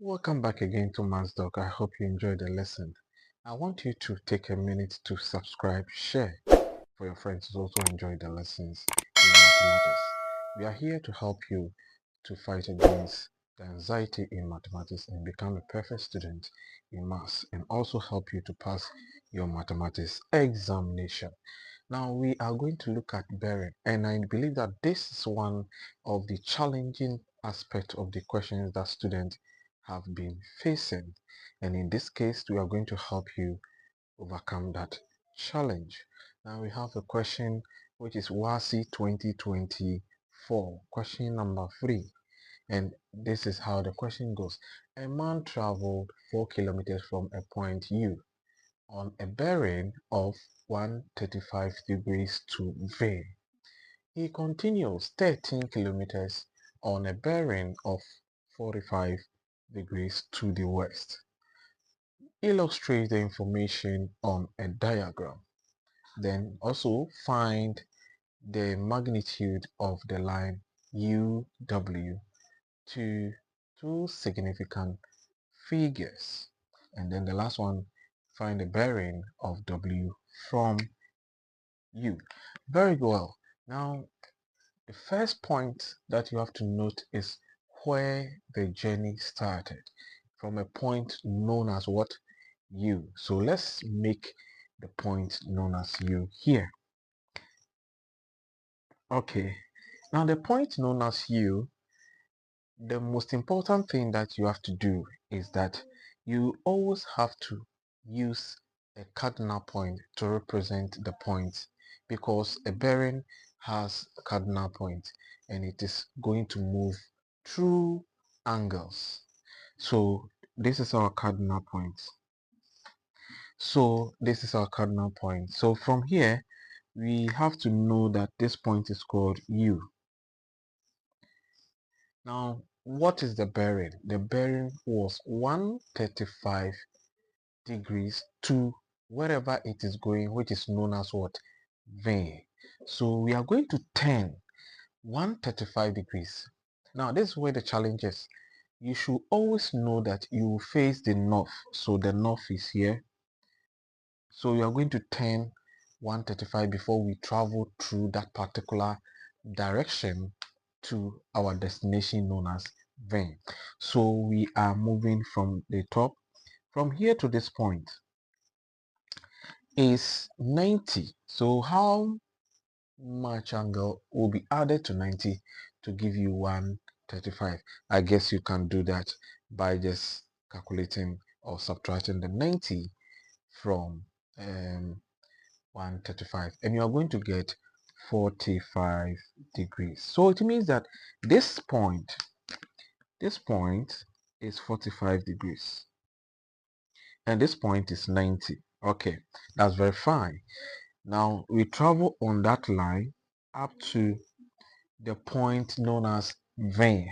Welcome back again to MathsDoc. I hope you enjoyed the lesson. I want you to take a minute to subscribe, share for your friends to also enjoy the lessons in mathematics. We are here to help you to fight against the anxiety in mathematics and become a perfect student in maths, and also help you to pass your mathematics examination. Now we are going to look at bearing, and I believe that this is one of the challenging aspects of the questions that students have been facing, and in this case we are going to help you overcome that challenge. Now we have a question which is WASSCE 2024, question number 3, and this is how the question goes. A man traveled 4 kilometers from a point U on a bearing of 135 degrees to V. He continues 13 kilometers on a bearing of 45 degrees to the west. Illustrate the information on a diagram. Then also find the magnitude of the line UW to two significant figures. And then the last one, find the bearing of W from U. Very well. Now, the first point that you have to note is where the journey started, from a point known as what? U. So let's make the point known as U here. Okay. Now the point known as U, the most important thing that you have to do is that you always have to use a cardinal point to represent the point, because a bearing has a cardinal point and it is going to move through angles. So this is our cardinal point. So this is our cardinal point. So from here we have to know that this point is called U. Now, what is the bearing? The bearing was 135 degrees to wherever it is going, which is known as what? V. So we are going to turn 135 degrees. Now, this is where the challenge is. You should always know that you face the north. So the north is here. So we are going to turn 135 before we travel through that particular direction to our destination known as V. So we are moving from the top. From here to this point is 90. So how much angle will be added to 90 to give you 135? I guess you can do that by just calculating or subtracting the 90 from 135, and you are going to get 45 degrees. So it means that this point is 45 degrees and this point is 90. Okay, that's very fine. Now we travel on that line up to the point known as V.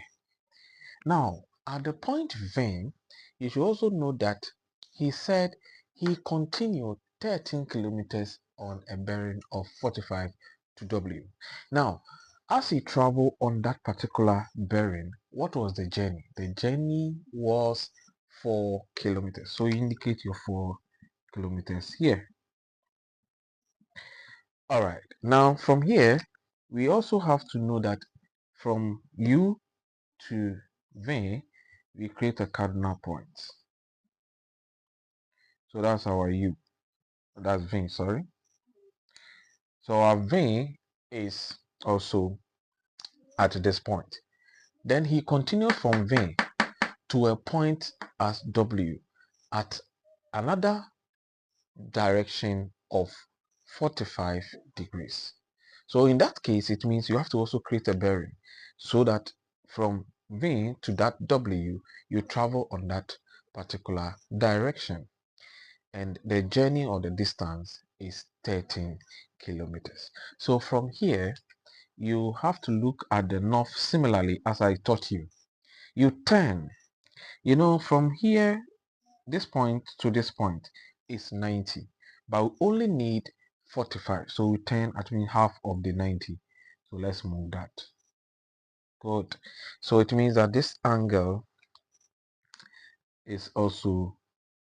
Now at the point V, you should also know that he said he continued 13 kilometers on a bearing of 45 to W. Now, as he traveled on that particular bearing, what was the journey? The journey was 4 kilometers. So you indicate your 4 kilometers here. All right. Now from here, we also have to know that from U to V, we create a cardinal point. So that's our U. That's V, sorry. So our V is also at this point. Then he continued from V to a point as W at another direction of 45 degrees. So in that case, it means you have to also create a bearing so that from V to that W, you travel on that particular direction. And the journey or the distance is 13 kilometers. So from here, you have to look at the north similarly as I taught you. You turn, from here, this point to this point is 90, but we only need 45. So we turn at mean half of the 90. So let's move that. Good. So it means that this angle is also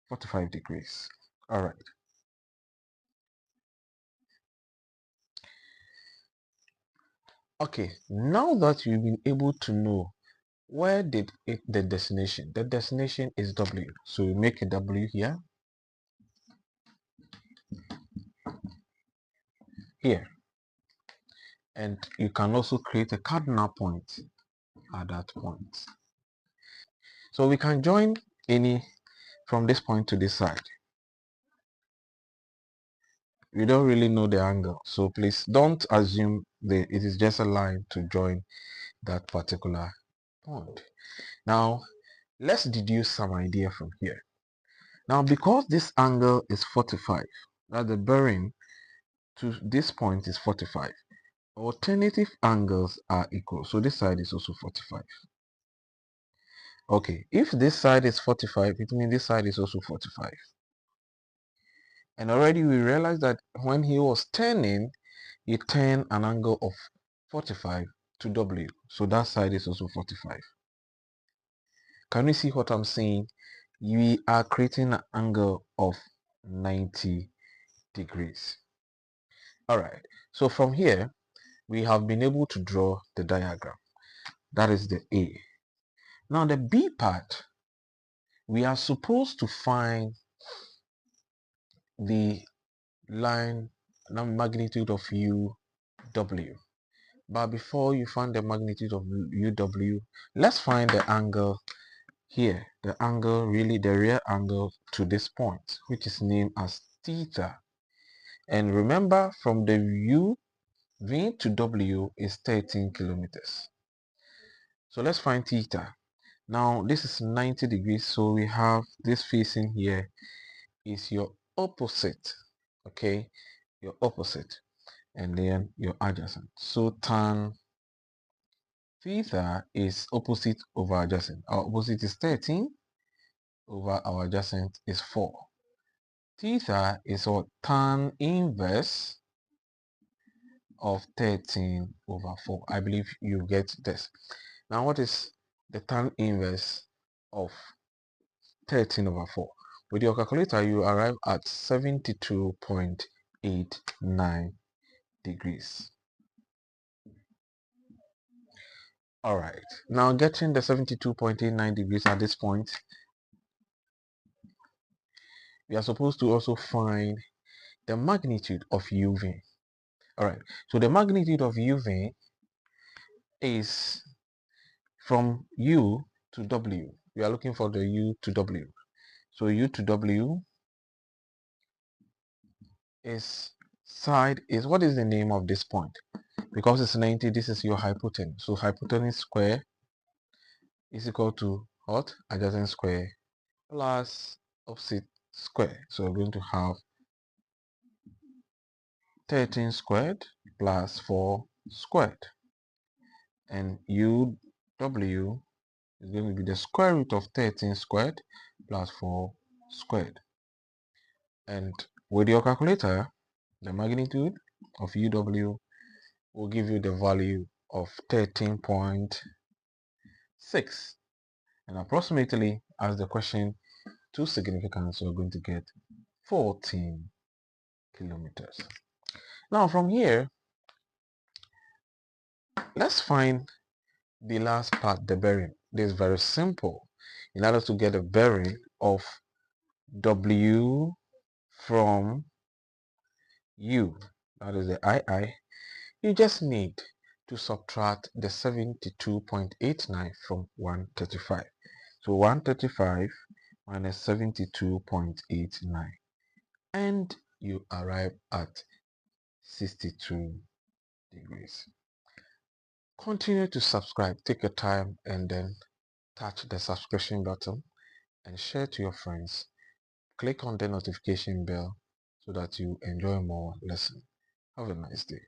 45 degrees. All right. Okay, now that you've been able to know where did the destination is W. So you make a W here, here, and you can also create a cardinal point at that point. So we can join any from this point to this side. We don't really know the angle, so please don't assume that it is just a line to join that particular point. Now let's deduce some idea from here. Now because this angle is 45, that the bearing to this point is 45, alternative angles are equal, so this side is also 45. Okay, if this side is 45, it means this side is also 45. And already we realized that when he was turning, he turned an angle of 45 to W. So that side is also 45. Can you see what I'm saying? We are creating an angle of 90 degrees. All right. So from here, we have been able to draw the diagram. That is the A. Now the B part, we are supposed to find the line magnitude of UW. But before you find the magnitude of UW, let's find the angle here. The angle, really the real angle to this point, which is named as theta. And remember, from the V to W is 13 kilometers. So let's find theta. Now this is 90 degrees, so we have this facing here is your opposite, okay, your opposite, and then your adjacent. So tan theta is opposite over adjacent. Our opposite is 13 over our adjacent is 4. Theta is what? Tan inverse of 13 over 4. I believe you get this. Now what is the tan inverse of 13 over 4? With your calculator, you arrive at 72.89 degrees. All right, now getting the 72.89 degrees at this point, we are supposed to also find the magnitude of UV. All right, so the magnitude of UV is from U to W. We are looking for the U to W. So U to W is side is, what is the name of this point? Because it's 90, this is your hypotenuse. So hypotenuse square is equal to what? Adjacent square plus opposite square. So we're going to have 13 squared plus 4 squared. And UW is going to be the square root of 13 squared plus 4 squared. And with your calculator, the magnitude of UW will give you the value of 13.6. And approximately, as the question to significance, we're going to get 14 kilometers. Now from here, let's find the last part, the bearing. This is very simple. In order to get a bearing of W from U, that is the II, you just need to subtract the 72.89 from 135. So 135 minus 72.89, and you arrive at 62 degrees. Continue to subscribe. Take your time and then touch the subscription button and share to your friends. Click on the notification bell so that you enjoy more lessons. Have a nice day.